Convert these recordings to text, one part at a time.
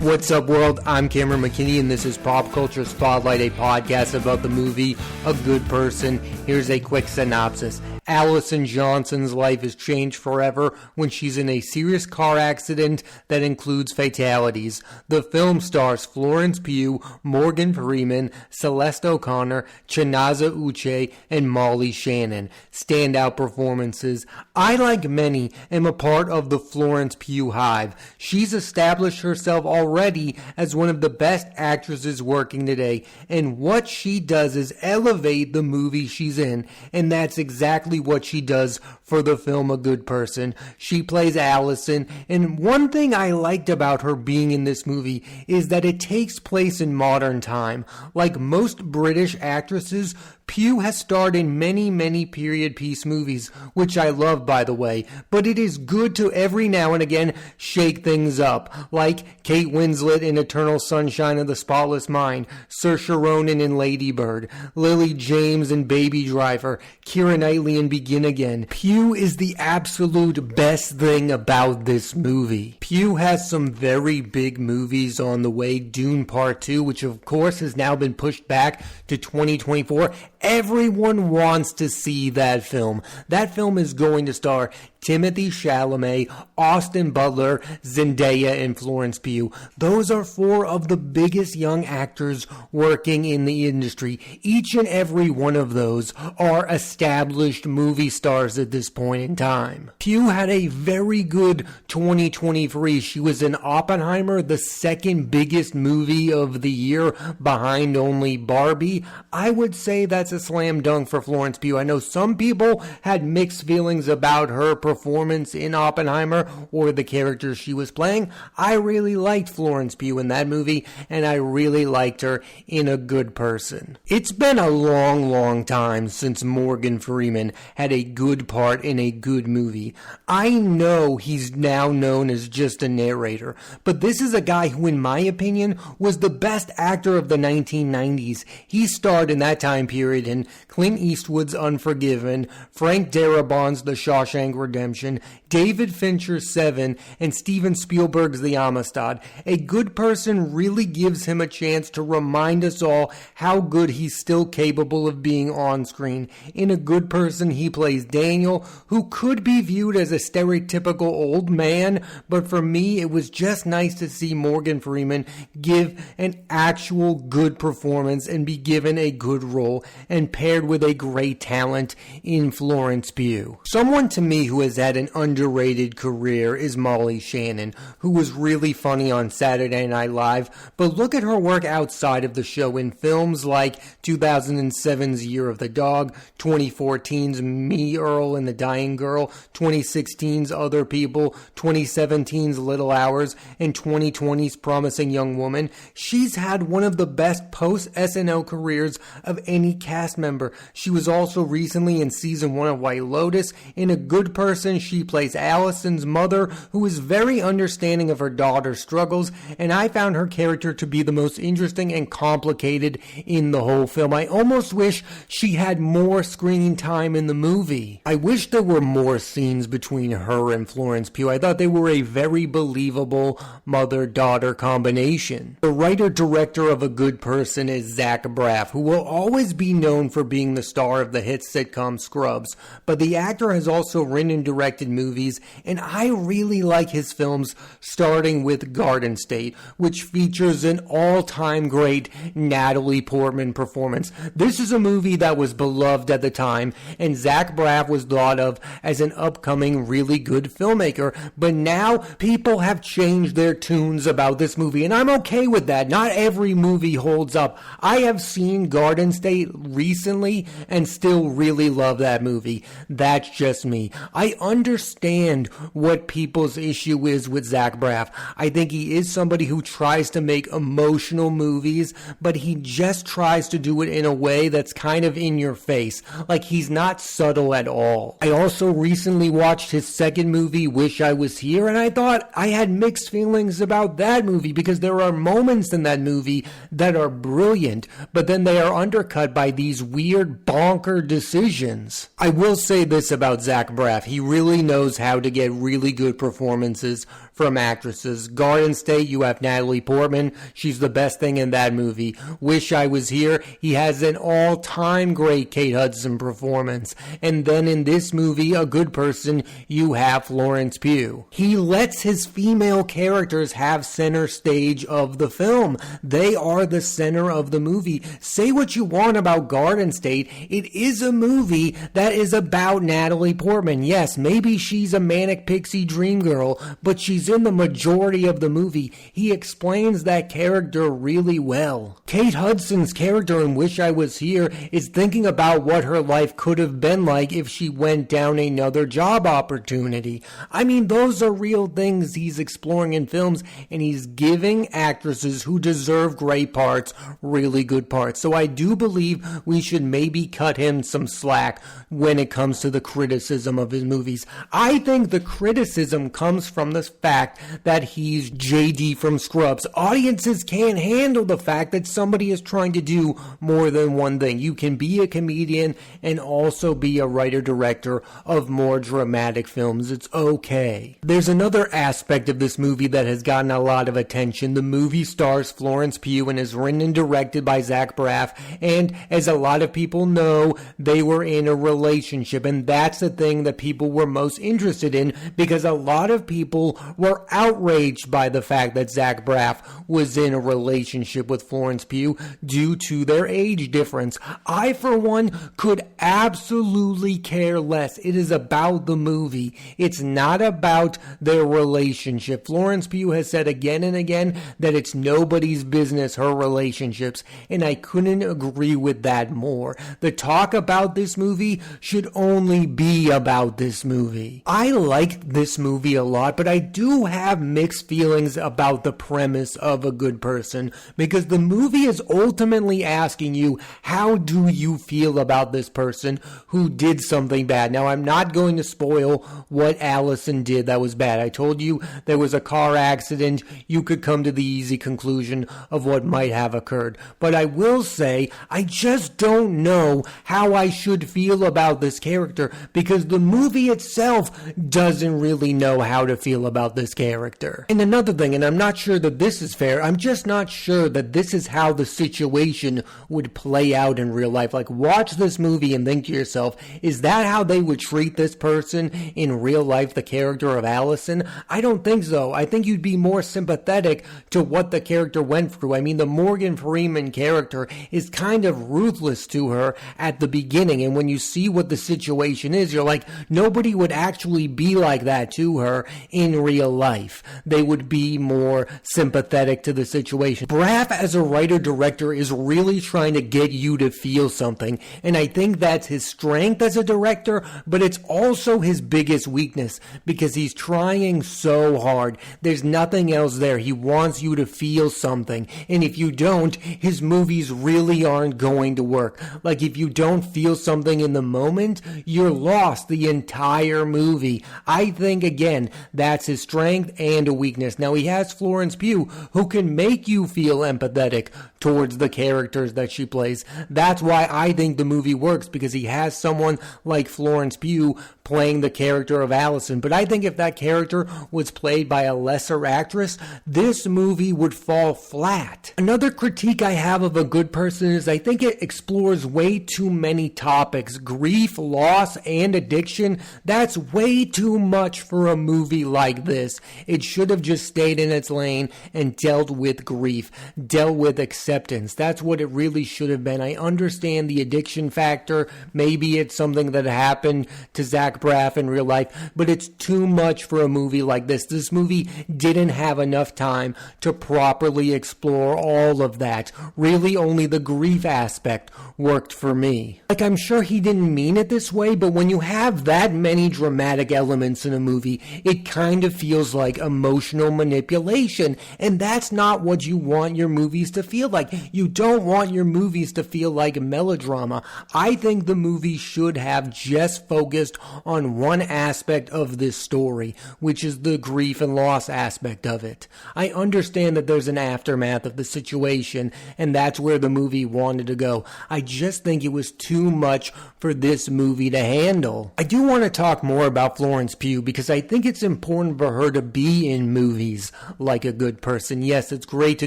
What's up, world? I'm Cameron McKinney, and this is Pop Culture Spotlight, a podcast about the movie A Good Person. Here's a quick synopsis. Allison Johnson's life is changed forever when she's in a serious car accident that includes fatalities. The film stars Florence Pugh, Morgan Freeman, Celeste O'Connor, Chinaza Uche, and Molly Shannon. Standout performances. I, like many, am a part of the Florence Pugh hive. She's established herself already as one of the best actresses working today, and what she does is elevate the movie she's in, and that's exactly what she does for the film A Good Person. She plays Allison, and one thing I liked about her being in this movie is that it takes place in modern time. Like most British actresses, Pugh has starred in many period piece movies, which I love, by the way, but it is good to every now and again shake things up, like Kate Winslet in Eternal Sunshine of the Spotless Mind, Saoirse Ronan in Lady Bird, Lily James in Baby Driver, Keira Knightley in Begin Again. Pugh is the absolute best thing about this movie. Pugh has some very big movies on the way. Dune Part 2, which of course has now been pushed back to 2024. Everyone wants to see that film. That film is going to star Timothée Chalamet, Austin Butler, Zendaya, and Florence Pugh. Those are four of the biggest young actors working in the industry. Each and every one of those are established movie stars at this point in time. Pugh had a very good 2023. She was in Oppenheimer, the second biggest movie of the year, behind only Barbie. I would say that's a slam dunk for Florence Pugh. I know some people had mixed feelings about her performance in Oppenheimer or the character she was playing. I really liked Florence Pugh in that movie, and I really liked her in A Good Person. It's been a long time since Morgan Freeman had a good part in a good movie. I know he's now known as just a narrator, but this is a guy who, in my opinion, was the best actor of the 1990s. He starred in that time period in Clint Eastwood's Unforgiven, Frank Darabont's The Shawshank Redemption, David Fincher's Seven, and Steven Spielberg's The Amistad. A Good Person really gives him a chance to remind us all how good he's still capable of being on screen. In A Good Person, he plays Daniel, who could be viewed as a stereotypical old man, but for me, it was just nice to see Morgan Freeman give an actual good performance and be given a good role, and paired with a great talent in Florence Pugh. Someone to me who has had an underrated career is Molly Shannon, who was really funny on Saturday Night Live, but look at her work outside of the show in films like 2007's Year of the Dog, 2014's Me, Earl and the Dying Girl, 2016's Other People, 2017's Little Hours, and 2020's Promising Young Woman. She's had one of the best post-SNL careers of any cast member. She was also recently in season 1 of White Lotus. In A Good Person, she plays Allison's mother, who is very understanding of her daughter's struggles, and I found her character to be the most interesting and complicated in the whole film. I almost wish she had more screen time in the movie. I wish there were more scenes between her and Florence Pugh. I thought they were a very believable mother-daughter combination. The writer-director of A Good Person is Zach Braff, who will always be known for being the star of the hit sitcom Scrubs, but the actor has also written and directed movies, and I really like his films, starting with Garden State, which features an all-time great Natalie Portman performance. This is a movie that was beloved at the time, and Zach Braff was thought of as an upcoming really good filmmaker, but now people have changed their tunes about this movie, and I'm okay with that. Not every movie holds up. I have seen Garden State recently and still really love that movie. That's just me. I understand what people's issue is with Zach Braff. I think he is somebody who tries to make emotional movies, but he just tries to do it in a way that's kind of in your face. Like, he's not subtle at all. I also recently watched his second movie, Wish I Was Here, and I thought I had mixed feelings about that movie because there are moments in that movie that are brilliant, but then they are undercut by these weird bonker decisions. I will say this about Zach Braff. He really knows how to get really good performances from actresses. Garden State, you have Natalie Portman. She's the best thing in that movie. Wish I Was Here, he has an all-time great Kate Hudson performance. And then in this movie, A Good Person, you have Florence Pugh. He lets his female characters have center stage of the film. They are the center of the movie. Say what you want about Garden State, it is a movie that is about Natalie Portman. Yes, maybe she's a manic pixie dream girl, but she's in the majority of the movie. He explains that character really well. Kate Hudson's character in Wish I Was Here is thinking about what her life could have been like if she went down another job opportunity. I mean, those are real things he's exploring in films, and he's giving actresses who deserve great parts really good parts. So I do believe we should maybe cut him some slack when it comes to the criticism of his movies. I think the criticism comes from the fact that he's JD from Scrubs. Audiences can't handle the fact that somebody is trying to do more than one thing. You can be a comedian and also be a writer-director of more dramatic films. It's okay. There's another aspect of this movie that has gotten a lot of attention. The movie stars Florence Pugh and is written and directed by Zach Braff, and as a lot of people know, they were in a relationship, and that's the thing that people were most interested in, because a lot of people were outraged by the fact that Zach Braff was in a relationship with Florence Pugh due to their age difference. I, for one, could absolutely care less. It is about the movie. It's not about their relationship. Florence Pugh has said again and again that it's nobody's business, her relationships, and I couldn't agree with that more. The talk about this movie should only be about this movie. I liked this movie a lot, but I do have mixed feelings about the premise of A Good Person, because the movie is ultimately asking you, how do you feel about this person who did something bad? Now, I'm not going to spoil what Allison did that was bad. I told you there was a car accident. You could come to the easy conclusion of what might have occurred. But I will say, I just don't know how I should feel about this character, because the movie itself doesn't really know how to feel about this character. And another thing, and I'm not sure that this is fair, I'm just not sure that this is how the situation would play out in real life. Like, watch this movie and think to yourself, is that how they would treat this person in real life, the character of Allison? I don't think so. I think you'd be more sympathetic to what the character went through. I mean, the Morgan Freeman character is kind of ruthless to her at the beginning, and when you see what the situation is, you're like, nobody would actually be like that to her in real life. They would be more sympathetic to the situation. Braff, as a writer-director, is really trying to get you to feel something, and I think that's his strength as a director, but it's also his biggest weakness, because he's trying so hard. There's nothing else there. He wants you to feel something, and if you don't, his movies really aren't going to work. Like, if you don't feel something in the moment, you're lost the entire movie. I think, again, that's his strength and a weakness. Now, he has Florence Pugh, who can make you feel empathetic towards the characters that she plays. That's why I think the movie works, because he has someone like Florence Pugh playing the character of Allison. But I think if that character was played by a lesser actress, this movie would fall flat. Another critique I have of A Good Person is I think it explores way too many topics. Grief, loss, and addiction. That's way too much for a movie like this. It should have just stayed in its lane and dealt with grief, dealt with acceptance. That's what it really should have been. I understand the addiction factor. Maybe it's something that happened to Zach Braff in real life, but it's too much for a movie like this. This movie didn't have enough time to properly explore all of that. Really, only the grief aspect worked for me. Like, I'm sure he didn't mean it this way, but when you have that many dramatic elements in a movie, it kind of feels like emotional manipulation, and that's not what you want your movies to feel like. You don't want your movies to feel like melodrama. I think the movie should have just focused on one aspect of this story, which is the grief and loss aspect of it. I understand that there's an aftermath of the situation, and that's where the movie wanted to go. I just think it was too much for this movie to handle. I do want to talk more about Florence Pugh, because I think it's important for her to be in movies like A Good Person. Yes, it's great to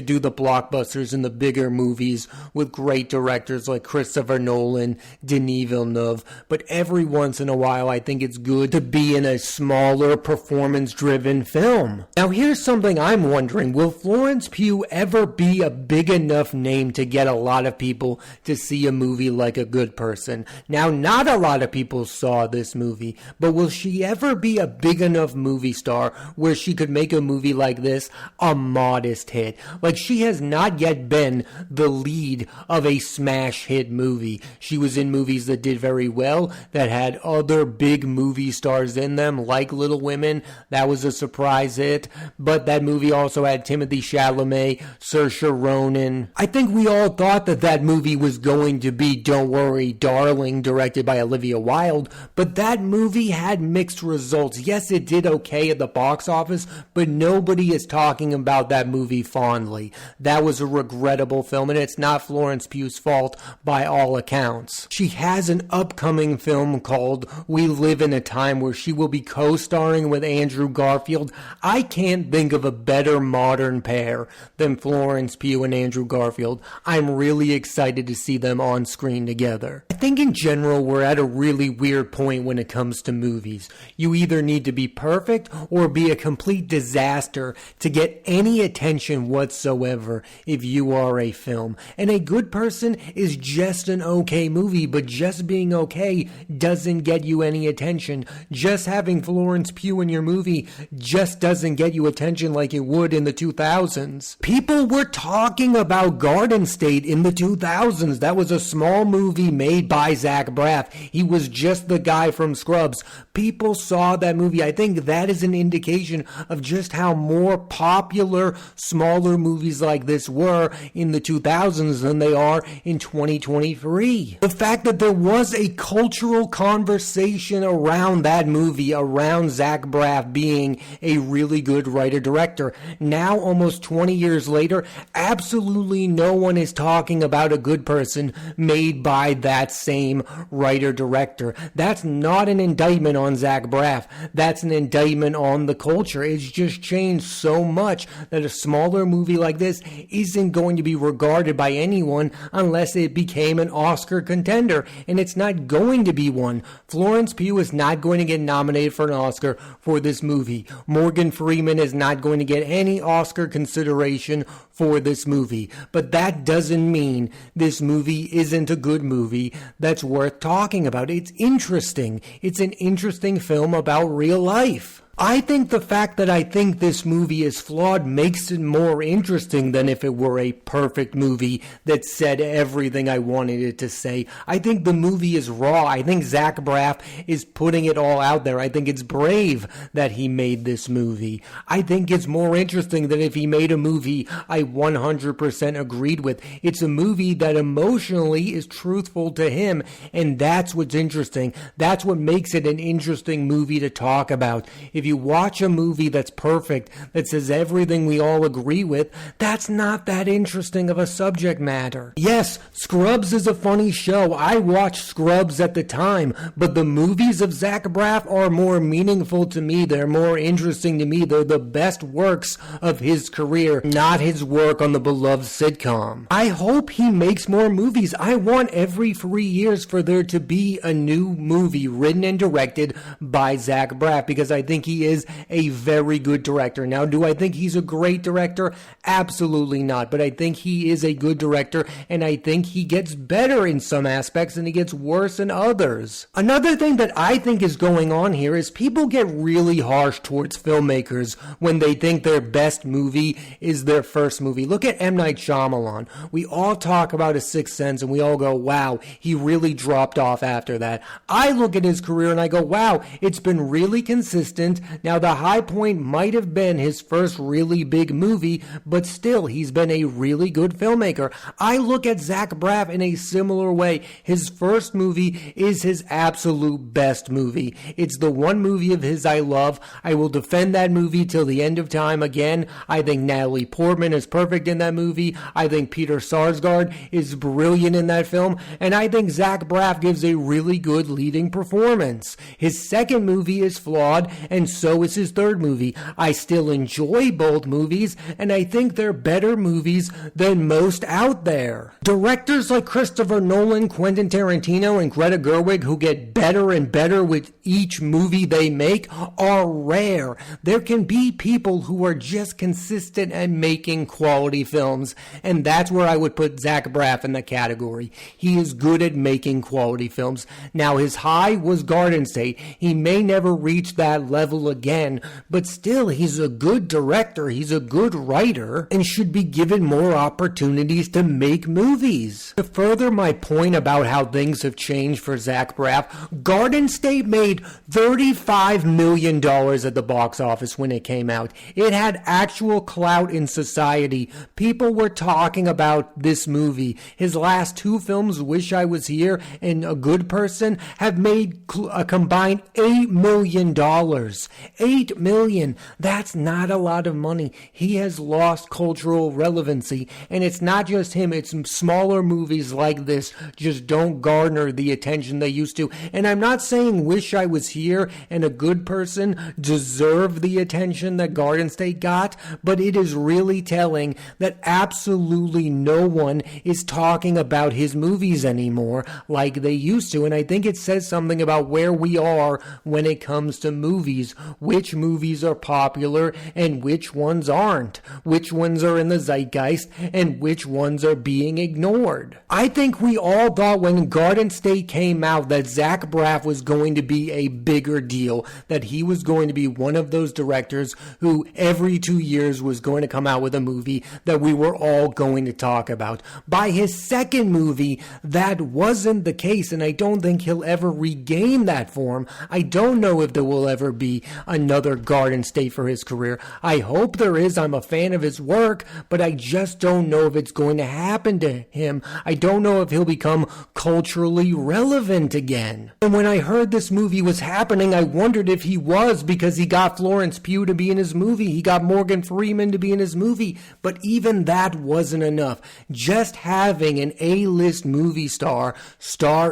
do the blockbusters and the bigger movies with great directors like Christopher Nolan, Denis Villeneuve, but every once in a while I think it's good to be in a smaller performance-driven film. Now here's something I'm wondering, will Florence Pugh ever be a big enough name to get a lot of people to see a movie like A Good Person? Now, not a lot of people saw this movie, but will she ever be a big enough movie star where she could make a movie like this a modest hit? Like, she has not yet been the lead of a smash hit movie. She was in movies that did very well, that had other big movie stars in them, like Little Women. That was a surprise hit, but that movie also had Timothée Chalamet, Saoirse Ronan. I think we all thought that that movie was going to be Don't Worry, Darling, directed by Olivia Wilde, but that movie had mixed results. Yes, it did okay at the box office, but nobody is talking about that movie fondly. That was a regrettable film, and it's not Florence Pugh's fault by all accounts. She has an upcoming film called We Live in a Time where she will be co-starring with Andrew Garfield. I can't think of a better modern pair than Florence Pugh and Andrew Garfield. I'm really excited to see them on screen together. I think in general we're at a really weird point when it comes to movies. You either need to be perfect or be a complete disaster to get any attention whatsoever if you are a film. And A Good Person is just an okay movie, but just being okay doesn't get you any attention. Just having Florence Pugh in your movie just doesn't get you attention like it would in the 2000s. People were talking about Garden State in the 2000s. That was a small movie made by Zach Braff. He was just the guy from Scrubs. People saw that movie. I think that is an indication of just how more popular smaller movies like this were in the 2000s than they are in 2023. The fact that there was a cultural conversation around that movie, around Zach Braff being a really good writer-director. Now, almost 20 years later, absolutely no one is talking about A Good Person made by that same writer-director. That's not an indictment on Zach Braff. That's an indictment on the culture. It's just changed so much that a smaller movie like this isn't going to be regarded by anyone unless it became an Oscar contender, and it's not going to be one. Florence Pugh is not going to get nominated for an Oscar for this movie. Morgan Freeman is not going to get any Oscar consideration for this movie. But that doesn't mean this movie isn't a good movie that's worth talking about. It's interesting. It's an interesting film about real life. I think the fact that I think this movie is flawed makes it more interesting than if it were a perfect movie that said everything I wanted it to say. I think the movie is raw. I think Zach Braff is putting it all out there. I think it's brave that he made this movie. I think it's more interesting than if he made a movie I 100% agreed with. It's a movie that emotionally is truthful to him, and that's what's interesting. That's what makes it an interesting movie to talk about. If you watch a movie that's perfect, that says everything we all agree with, that's not that interesting of a subject matter. Yes, Scrubs is a funny show. I watched Scrubs at the time, but the movies of Zach Braff are more meaningful to me. They're more interesting to me. They're the best works of his career, not his work on the beloved sitcom. I hope he makes more movies. I want every 3 years for there to be a new movie written and directed by Zach Braff, because I think he is a very good director. Now, do I think he's a great director? Absolutely not. But I think he is a good director, and I think he gets better in some aspects and he gets worse in others. Another thing that I think is going on here is people get really harsh towards filmmakers when they think their best movie is their first movie. Look at M. Night Shyamalan. We all talk about A Sixth Sense and we all go, wow, he really dropped off after that. I look at his career and I go, wow, it's been really consistent. Now, the high point might have been his first really big movie, but still, he's been a really good filmmaker. I look at Zach Braff in a similar way. His first movie is his absolute best movie. It's the one movie of his I love. I will defend that movie till the end of time. Again, I think Natalie Portman is perfect in that movie. I think Peter Sarsgaard is brilliant in that film. And I think Zach Braff gives a really good leading performance. His second movie is flawed, and so is his third movie. I still enjoy both movies, and I think they're better movies than most out there. Directors like Christopher Nolan, Quentin Tarantino, and Greta Gerwig, who get better and better with each movie they make, are rare. There can be people who are just consistent at making quality films, and that's where I would put Zach Braff in the category. He is good at making quality films. Now, his high was Garden State. He may never reach that level again, but still, he's a good director, he's a good writer, and should be given more opportunities to make movies. To further my point about how things have changed for Zach Braff, Garden State made $35 million at the box office when it came out. It had actual clout in society. People were talking about this movie. His last two films, Wish I Was Here and A Good Person, have made a combined $8 million. $8 million. That's not a lot of money. He has lost cultural relevancy. And it's not just him. It's smaller movies like this just don't garner the attention they used to. And I'm not saying Wish I Was Here and A Good Person deserve the attention that Garden State got, but it is really telling that absolutely no one is talking about his movies anymore like they used to. And I think it says something about where we are when it comes to movies, which movies are popular and which ones aren't, which ones are in the zeitgeist and which ones are being ignored. I think we all thought when Garden State came out that Zach Braff was going to be a bigger deal, that he was going to be one of those directors who every 2 years was going to come out with a movie that we were all going to talk about. By his second movie, that wasn't the case, and I don't think he'll ever regain that form. I don't know if there will ever be another Garden State for his career. I hope there is. I'm a fan of his work, but I just don't know if it's going to happen to him. I don't know if he'll become culturally relevant again. And when I heard this movie was happening, I wondered if he was, because he got Florence Pugh to be in his movie. He got Morgan Freeman to be in his movie. But even that wasn't enough. Just having an A-list movie star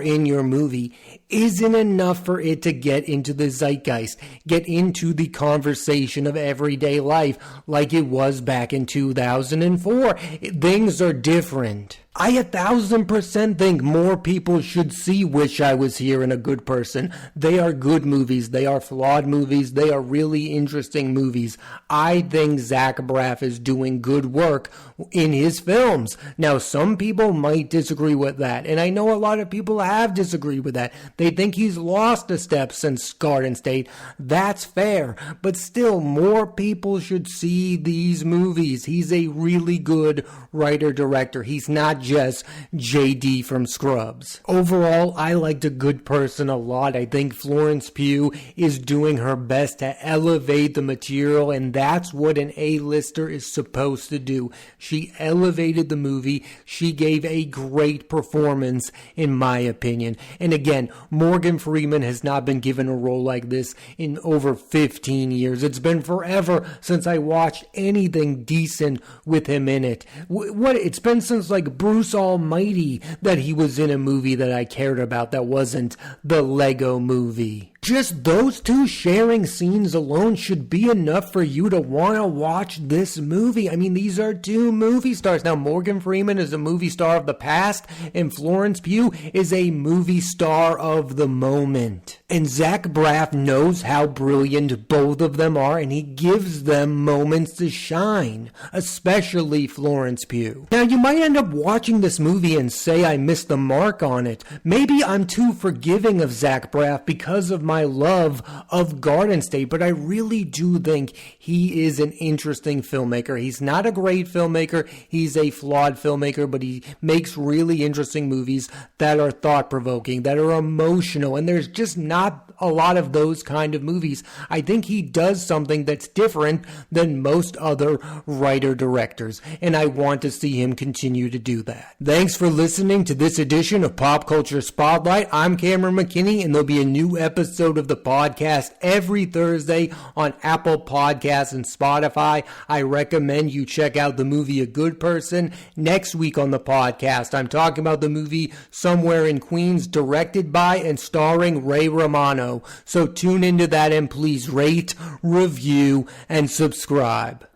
in your movie isn't enough for it to get into the zeitgeist, get into the conversation of everyday life like it was back in 2004. Things are different. I 1,000% think more people should see Wish I Was Here and A Good Person. They are good movies. They are flawed movies. They are really interesting movies. I think Zach Braff is doing good work in his films. Now, some people might disagree with that, and I know a lot of people have disagreed with that. They think he's lost a step since Garden State. That's fair, but still, more people should see these movies. He's a really good writer-director. He's not just JD from Scrubs. Overall, I liked A Good Person a lot. I think Florence Pugh is doing her best to elevate the material, and that's what an A-lister is supposed to do. She elevated the movie. She gave a great performance, in my opinion. And again, Morgan Freeman has not been given a role like this in over 15 years. It's been forever since I watched anything decent with him in it. It's been since like Bruce Almighty that he was in a movie that I cared about that wasn't the Lego Movie. Just those two sharing scenes alone should be enough for you to want to watch this movie. I mean, these are two movie stars. Now, Morgan Freeman is a movie star of the past, and Florence Pugh is a movie star of the moment. And Zach Braff knows how brilliant both of them are, and he gives them moments to shine, especially Florence Pugh. Now, you might end up watching this movie and say I missed the mark on it. Maybe I'm too forgiving of Zach Braff because of my love of Garden State, but I really do think he is an interesting filmmaker. He's not a great filmmaker. He's a flawed filmmaker, but he makes really interesting movies that are thought-provoking, that are emotional, and there's just not a lot of those kind of movies. I think he does something that's different than most other writer-directors, and I want to see him continue to do that. Thanks for listening to this edition of Pop Culture Spotlight. I'm Cameron McKinney, and there'll be a new episode episode of the podcast every Thursday on Apple Podcasts and Spotify. I recommend you check out the movie A Good Person. Next week on the podcast, I'm talking about the movie Somewhere in Queens, directed by and starring Ray Romano. So tune into that and please rate, review, and subscribe.